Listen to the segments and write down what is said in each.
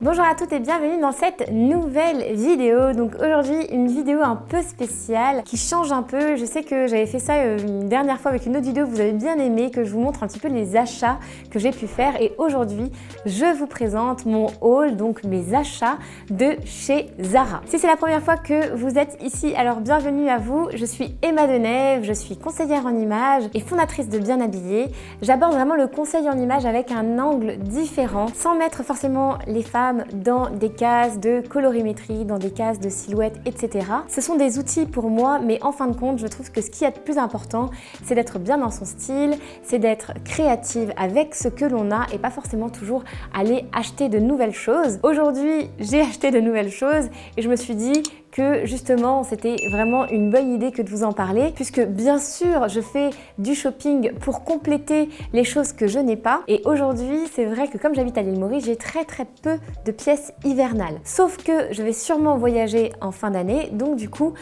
Bonjour à toutes et bienvenue dans cette nouvelle vidéo. Donc aujourd'hui une vidéo un peu spéciale qui change un peu. Je sais que j'avais fait ça une dernière fois avec une autre vidéo que vous avez bien aimé, que je vous montre un petit peu les achats que j'ai pu faire. Et aujourd'hui je vous présente mon haul, donc mes achats de chez Zara. Si c'est la première fois que vous êtes ici, alors bienvenue à vous. Je suis Emma Denève, je suis conseillère en images et fondatrice de Bien Habillé. J'aborde vraiment le conseil en images avec un angle différent, sans mettre forcément les femmes dans des cases de colorimétrie, dans des cases de silhouettes, etc. Ce sont des outils pour moi, mais en fin de compte, je trouve que ce qui est le plus important, c'est d'être bien dans son style, c'est d'être créative avec ce que l'on a et pas forcément toujours aller acheter de nouvelles choses. Aujourd'hui, j'ai acheté de nouvelles choses et je me suis dit que justement c'était vraiment une bonne idée que de vous en parler, puisque bien sûr je fais du shopping pour compléter les choses que je n'ai pas, et aujourd'hui c'est vrai que comme j'habite à l'île Maurice, j'ai très peu de pièces hivernales, sauf que je vais sûrement voyager en fin d'année, donc du coup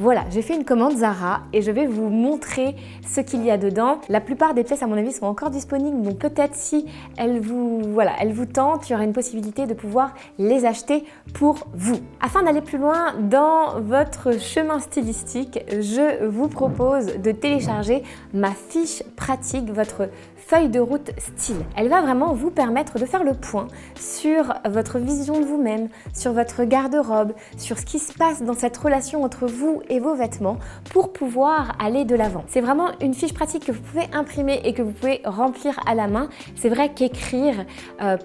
voilà, j'ai fait une commande Zara et je vais vous montrer ce qu'il y a dedans. La plupart des pièces à mon avis sont encore disponibles, donc peut-être si elles vous tentent, il y aura une possibilité de pouvoir les acheter pour vous. Afin d'aller plus loin dans votre chemin stylistique, je vous propose de télécharger ma fiche pratique, votre feuille de route style. Elle va vraiment vous permettre de faire le point sur votre vision de vous-même, sur votre garde-robe, sur ce qui se passe dans cette relation entre vous et vos vêtements pour pouvoir aller de l'avant. C'est vraiment une fiche pratique que vous pouvez imprimer et que vous pouvez remplir à la main. C'est vrai qu'écrire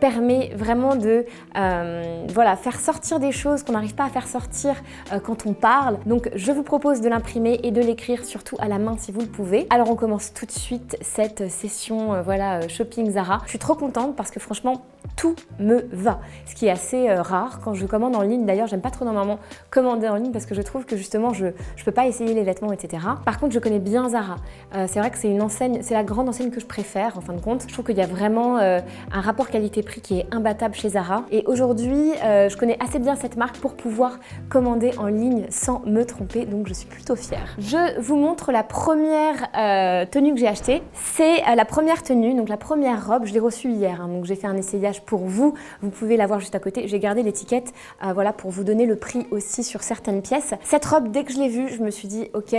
permet vraiment de faire sortir des choses qu'on n'arrive pas à faire sortir quand on parle. Donc je vous propose de l'imprimer et de l'écrire surtout à la main si vous le pouvez. Alors on commence tout de suite cette session shopping Zara. Je suis trop contente parce que franchement tout me va, ce qui est assez rare quand je commande en ligne. D'ailleurs j'aime pas trop normalement commander en ligne parce que je trouve que justement je peux pas essayer les vêtements, etc. Par contre je connais bien Zara. C'est vrai que c'est une enseigne, c'est la grande enseigne que je préfère en fin de compte. Je trouve qu'il y a vraiment un rapport qualité-prix qui est imbattable chez Zara, et aujourd'hui je connais assez bien cette marque pour pouvoir commander en ligne sans me tromper, donc je suis plutôt fière. Je vous montre la première tenue que j'ai achetée. C'est la première tenue, donc la première robe, je l'ai reçue hier, hein, donc j'ai fait un essayage pour vous. Vous pouvez la voir juste à côté. J'ai gardé l'étiquette pour vous donner le prix aussi sur certaines pièces. Cette robe, dès que je l'ai vue, je me suis dit ok,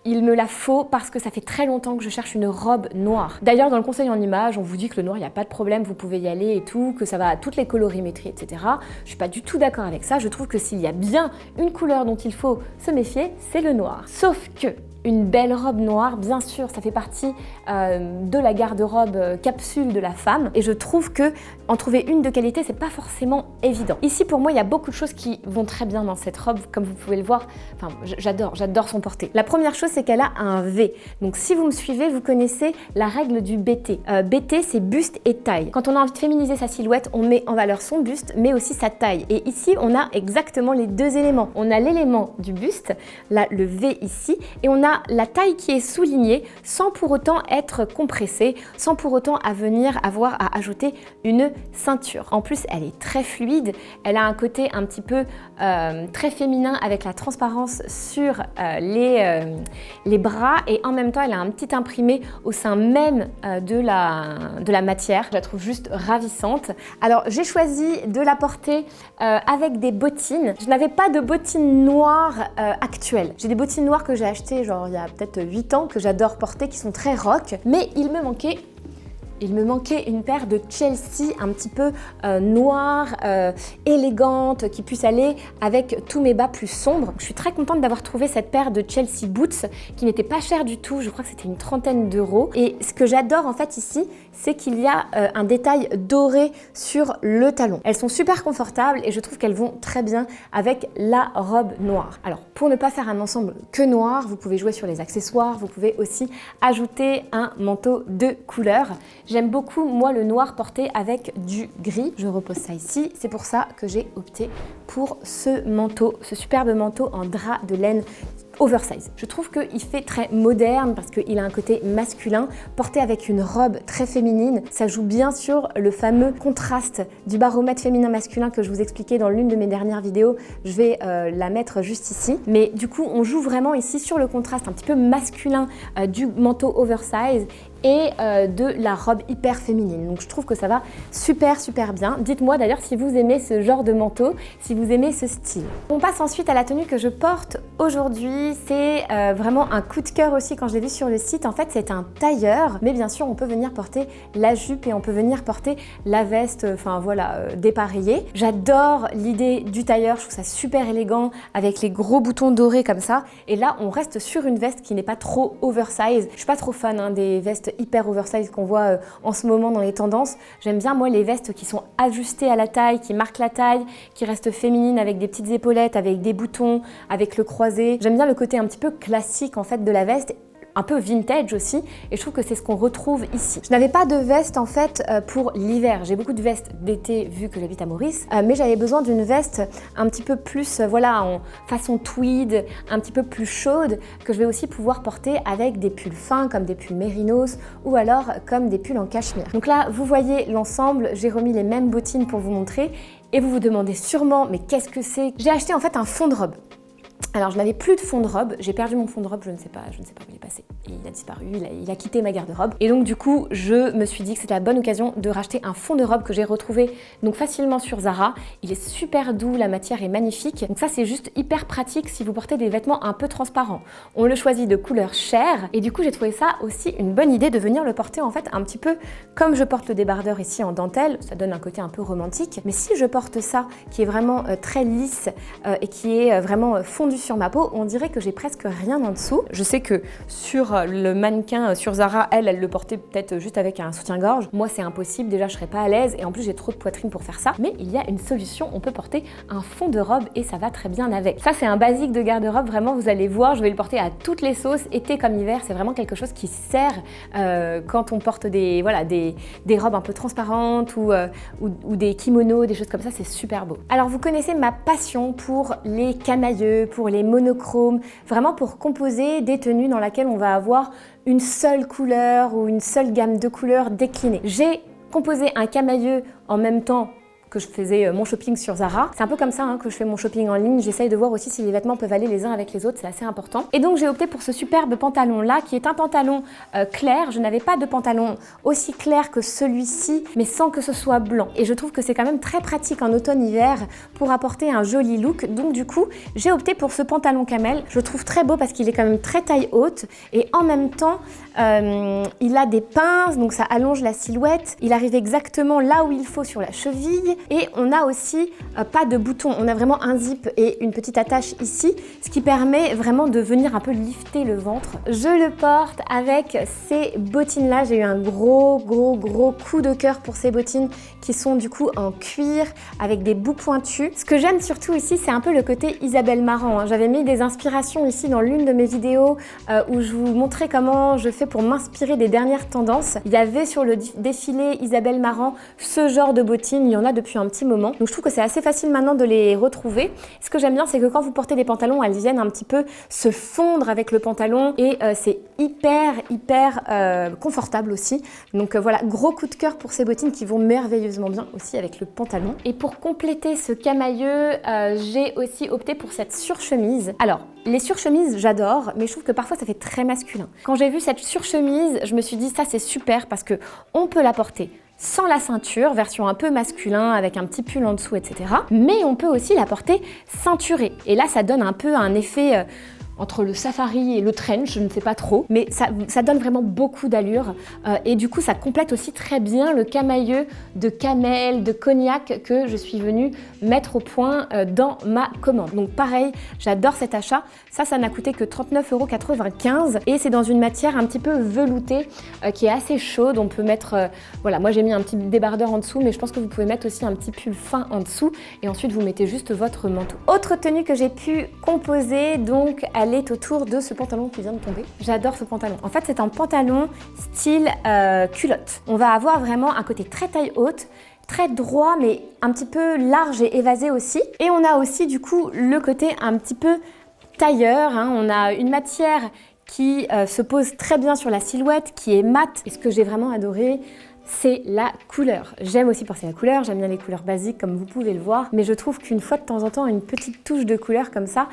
il me la faut parce que ça fait très longtemps que je cherche une robe noire. D'ailleurs, dans le conseil en images, on vous dit que le noir, il n'y a pas de problème, vous pouvez y aller et tout, que ça va à toutes les colorimétries, etc. Je suis pas du tout d'accord avec ça. Je trouve que s'il y a bien une couleur dont il faut se méfier, c'est le noir. Sauf que une belle robe noire, bien sûr, ça fait partie de la garde-robe capsule de la femme, et je trouve que en trouver une de qualité, c'est pas forcément évident. Ici, pour moi, il y a beaucoup de choses qui vont très bien dans cette robe, comme vous pouvez le voir. Enfin, j'adore son porté. La première chose, c'est qu'elle a un V. Donc, si vous me suivez, vous connaissez la règle du BT. BT, c'est buste et taille. Quand on a envie de féminiser sa silhouette, on met en valeur son buste, mais aussi sa taille. Et ici, on a exactement les deux éléments. On a l'élément du buste, là, le V ici, et on a la taille qui est soulignée sans pour autant être compressée, sans pour autant avoir à ajouter une ceinture. En plus, elle est très fluide, elle a un côté un petit peu très féminin avec la transparence sur les bras, et en même temps, elle a un petit imprimé au sein même de la matière. Je la trouve juste ravissante. Alors, j'ai choisi de la porter avec des bottines. Je n'avais pas de bottines noires actuelles. J'ai des bottines noires que j'ai achetées genre il y a peut-être 8 ans, que j'adore porter, qui sont très rock, mais il me manquait une paire de Chelsea un petit peu noire, élégante, qui puisse aller avec tous mes bas plus sombres. Je suis très contente d'avoir trouvé cette paire de Chelsea Boots qui n'était pas chère du tout, je crois que c'était une trentaine d'euros. Et ce que j'adore en fait ici, c'est qu'il y a un détail doré sur le talon. Elles sont super confortables et je trouve qu'elles vont très bien avec la robe noire. Alors pour ne pas faire un ensemble que noir, vous pouvez jouer sur les accessoires, vous pouvez aussi ajouter un manteau de couleur. J'aime beaucoup, moi, le noir porté avec du gris. Je repose ça ici. C'est pour ça que j'ai opté pour ce manteau, ce superbe manteau en drap de laine oversize. Je trouve qu'il fait très moderne parce qu'il a un côté masculin, porté avec une robe très féminine. Ça joue bien sur le fameux contraste du baromètre féminin-masculin que je vous expliquais dans l'une de mes dernières vidéos. Je vais la mettre juste ici. Mais du coup, on joue vraiment ici sur le contraste un petit peu masculin du manteau oversize et de la robe hyper féminine. Donc je trouve que ça va super bien. Dites-moi d'ailleurs si vous aimez ce genre de manteau, si vous aimez ce style. On passe ensuite à la tenue que je porte aujourd'hui. C'est vraiment un coup de cœur aussi quand je l'ai vu sur le site. En fait, c'est un tailleur, mais bien sûr, on peut venir porter la jupe et on peut venir porter la veste, enfin voilà, dépareillée. J'adore l'idée du tailleur, je trouve ça super élégant avec les gros boutons dorés comme ça. Et là, on reste sur une veste qui n'est pas trop oversize. Je suis pas trop fan des vestes hyper oversize qu'on voit en ce moment dans les tendances. J'aime bien moi les vestes qui sont ajustées à la taille, qui marquent la taille, qui restent féminines avec des petites épaulettes, avec des boutons, avec le croisé. J'aime bien le côté un petit peu classique en fait de la veste, un peu vintage aussi, et je trouve que c'est ce qu'on retrouve ici. Je n'avais pas de veste en fait pour l'hiver. J'ai beaucoup de vestes d'été vu que j'habite à Maurice, mais j'avais besoin d'une veste un petit peu plus, voilà, en façon tweed, un petit peu plus chaude, que je vais aussi pouvoir porter avec des pulls fins comme des pulls mérinos ou alors comme des pulls en cachemire. Donc là, vous voyez l'ensemble, j'ai remis les mêmes bottines pour vous montrer, et vous vous demandez sûrement, mais qu'est-ce que c'est? J'ai acheté en fait un fond de robe. Alors je n'avais plus de fond de robe, j'ai perdu mon fond de robe, je ne sais pas où il est passé. Il a disparu, il a quitté ma garde-robe. Et donc du coup, je me suis dit que c'était la bonne occasion de racheter un fond de robe que j'ai retrouvé donc facilement sur Zara. Il est super doux, la matière est magnifique. Donc ça c'est juste hyper pratique si vous portez des vêtements un peu transparents. On le choisit de couleur chair et du coup j'ai trouvé ça aussi une bonne idée de venir le porter en fait un petit peu comme je porte le débardeur ici en dentelle. Ça donne un côté un peu romantique. Mais si je porte ça qui est vraiment très lisse et qui est vraiment fondu sur ma peau, on dirait que j'ai presque rien en dessous. Je sais que sur le mannequin sur Zara, elle le portait peut-être juste avec un soutien-gorge. Moi, c'est impossible. Déjà, je serais pas à l'aise et en plus, j'ai trop de poitrine pour faire ça. Mais il y a une solution. On peut porter un fond de robe et ça va très bien avec. Ça, c'est un basique de garde-robe. Vraiment, vous allez voir, je vais le porter à toutes les sauces, été comme hiver. C'est vraiment quelque chose qui sert quand on porte des robes un peu transparentes ou des kimonos, des choses comme ça. C'est super beau. Alors, vous connaissez ma passion pour les camailleux, pour les monochromes, vraiment pour composer des tenues dans lesquelles on va avoir une seule couleur ou une seule gamme de couleurs déclinées. J'ai composé un camailleux en même temps que je faisais mon shopping sur Zara. C'est un peu comme ça que je fais mon shopping en ligne. J'essaye de voir aussi si les vêtements peuvent aller les uns avec les autres, c'est assez important. Et donc j'ai opté pour ce superbe pantalon là qui est un pantalon clair. Je n'avais pas de pantalon aussi clair que celui-ci mais sans que ce soit blanc. Et je trouve que c'est quand même très pratique en automne-hiver pour apporter un joli look. Donc du coup j'ai opté pour ce pantalon camel. Je le trouve très beau parce qu'il est quand même très taille haute et en même temps il a des pinces donc ça allonge la silhouette. Il arrive exactement là où il faut sur la cheville. Et on a aussi pas de bouton, on a vraiment un zip et une petite attache ici, ce qui permet vraiment de venir un peu lifter le ventre. Je le porte avec ces bottines là, j'ai eu un gros coup de cœur pour ces bottines qui sont du coup en cuir avec des bouts pointus. Ce que j'aime surtout ici, c'est un peu le côté Isabelle Marant. J'avais mis des inspirations ici dans l'une de mes vidéos où je vous montrais comment je fais pour m'inspirer des dernières tendances. Il y avait sur le défilé Isabelle Marant ce genre de bottines, il y en a depuis un petit moment. Donc je trouve que c'est assez facile maintenant de les retrouver. Ce que j'aime bien, c'est que quand vous portez des pantalons, elles viennent un petit peu se fondre avec le pantalon et c'est hyper confortable aussi. Donc voilà, gros coup de cœur pour ces bottines qui vont merveilleusement bien aussi avec le pantalon. Et pour compléter ce camailleux, j'ai aussi opté pour cette surchemise. Alors, les surchemises, j'adore, mais je trouve que parfois ça fait très masculin. Quand j'ai vu cette surchemise, je me suis dit ça c'est super parce que on peut la porter sans la ceinture, version un peu masculin avec un petit pull en dessous, etc. Mais on peut aussi la porter ceinturée. Et là, ça donne un peu un effet entre le safari et le trench, je ne sais pas trop, mais ça donne vraiment beaucoup d'allure et du coup ça complète aussi très bien le camailleux de camel, de cognac que je suis venue mettre au point dans ma commande. Donc pareil, j'adore cet achat, ça n'a coûté que 39,95 € et c'est dans une matière un petit peu veloutée qui est assez chaude. On peut mettre, voilà, moi j'ai mis un petit débardeur en dessous, mais je pense que vous pouvez mettre aussi un petit pull fin en dessous et ensuite vous mettez juste votre manteau. Autre tenue que j'ai pu composer, donc elle est autour de ce pantalon qui vient de tomber. J'adore ce pantalon. En fait, c'est un pantalon style culotte. On va avoir vraiment un côté très taille haute, très droit, mais un petit peu large et évasé aussi. Et on a aussi du coup le côté un petit peu tailleur. On a une matière qui se pose très bien sur la silhouette, qui est mate. Et ce que j'ai vraiment adoré, c'est la couleur. J'aime aussi porter la couleur, j'aime bien les couleurs basiques comme vous pouvez le voir, mais je trouve qu'une fois de temps en temps, une petite touche de couleur comme ça,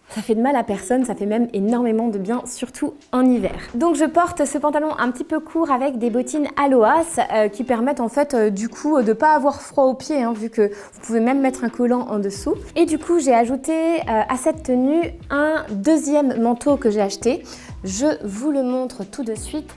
Ça fait de mal à personne, ça fait même énormément de bien, surtout en hiver. Donc je porte ce pantalon un petit peu court avec des bottines Aloas qui permettent en fait du coup de pas avoir froid aux pieds, hein, vu que vous pouvez même mettre un collant en dessous. Et du coup j'ai ajouté à cette tenue un deuxième manteau que j'ai acheté. Je vous le montre tout de suite.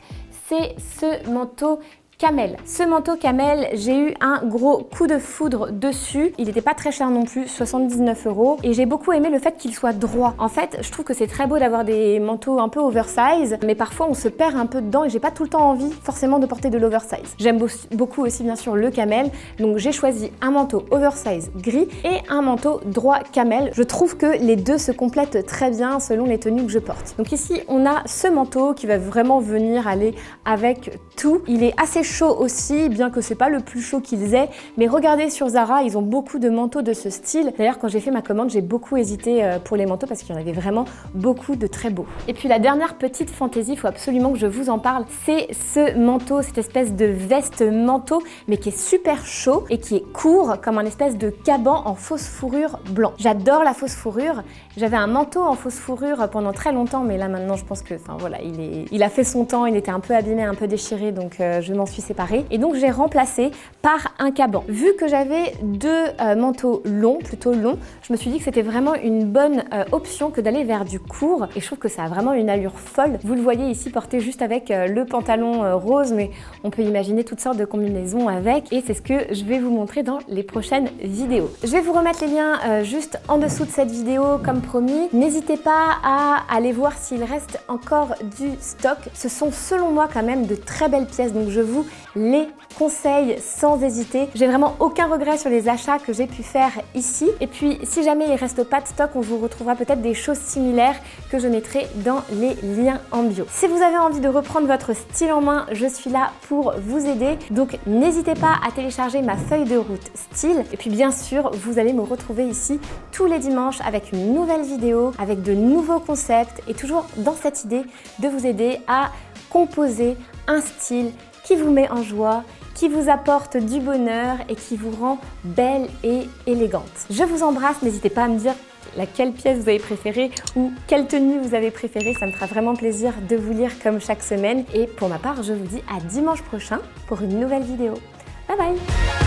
C'est ce manteau Camel. Ce manteau Camel, j'ai eu un gros coup de foudre dessus. Il n'était pas très cher non plus, 79 €. Et j'ai beaucoup aimé le fait qu'il soit droit. En fait, je trouve que c'est très beau d'avoir des manteaux un peu oversize, mais parfois on se perd un peu dedans et j'ai pas tout le temps envie forcément de porter de l'oversize. J'aime beaucoup aussi bien sûr le Camel, donc j'ai choisi un manteau oversize gris et un manteau droit Camel. Je trouve que les deux se complètent très bien selon les tenues que je porte. Donc ici, on a ce manteau qui va vraiment venir aller avec tout. Il est assez chaud aussi, bien que c'est pas le plus chaud qu'ils aient, mais regardez sur Zara, ils ont beaucoup de manteaux de ce style. D'ailleurs, quand j'ai fait ma commande, j'ai beaucoup hésité pour les manteaux parce qu'il y en avait vraiment beaucoup de très beaux. Et puis la dernière petite fantaisie, il faut absolument que je vous en parle, c'est ce manteau, cette espèce de veste manteau, mais qui est super chaud et qui est court, comme un espèce de caban en fausse fourrure blanc. J'adore la fausse fourrure. J'avais un manteau en fausse fourrure pendant très longtemps, mais là maintenant, je pense que, enfin voilà, il a fait son temps, il était un peu abîmé, un peu déchiré, donc je m'en suis séparée. Et donc j'ai remplacé par un caban. Vu que j'avais deux manteaux longs, plutôt longs, je me suis dit que c'était vraiment une bonne option que d'aller vers du court. Et je trouve que ça a vraiment une allure folle. Vous le voyez ici porté juste avec le pantalon rose, mais on peut imaginer toutes sortes de combinaisons avec. Et c'est ce que je vais vous montrer dans les prochaines vidéos. Je vais vous remettre les liens juste en dessous de cette vidéo, comme promis. N'hésitez pas à aller voir s'il reste encore du stock. Ce sont selon moi quand même de très belles pièces, donc je vous les conseille sans hésiter. J'ai vraiment aucun regret sur les achats que j'ai pu faire ici. Et puis si jamais il reste pas de stock, on vous retrouvera peut-être des choses similaires que je mettrai dans les liens en bio. Si vous avez envie de reprendre votre style en main, je suis là pour vous aider. Donc n'hésitez pas à télécharger ma feuille de route style. Et puis bien sûr, vous allez me retrouver ici tous les dimanches avec une nouvelle vidéo, avec de nouveaux concepts et toujours dans cette idée de vous aider à composer un style qui vous met en joie, qui vous apporte du bonheur et qui vous rend belle et élégante. Je vous embrasse, n'hésitez pas à me dire laquelle pièce vous avez préférée ou quelle tenue vous avez préférée, ça me fera vraiment plaisir de vous lire comme chaque semaine. Et pour ma part, je vous dis à dimanche prochain pour une nouvelle vidéo. Bye bye!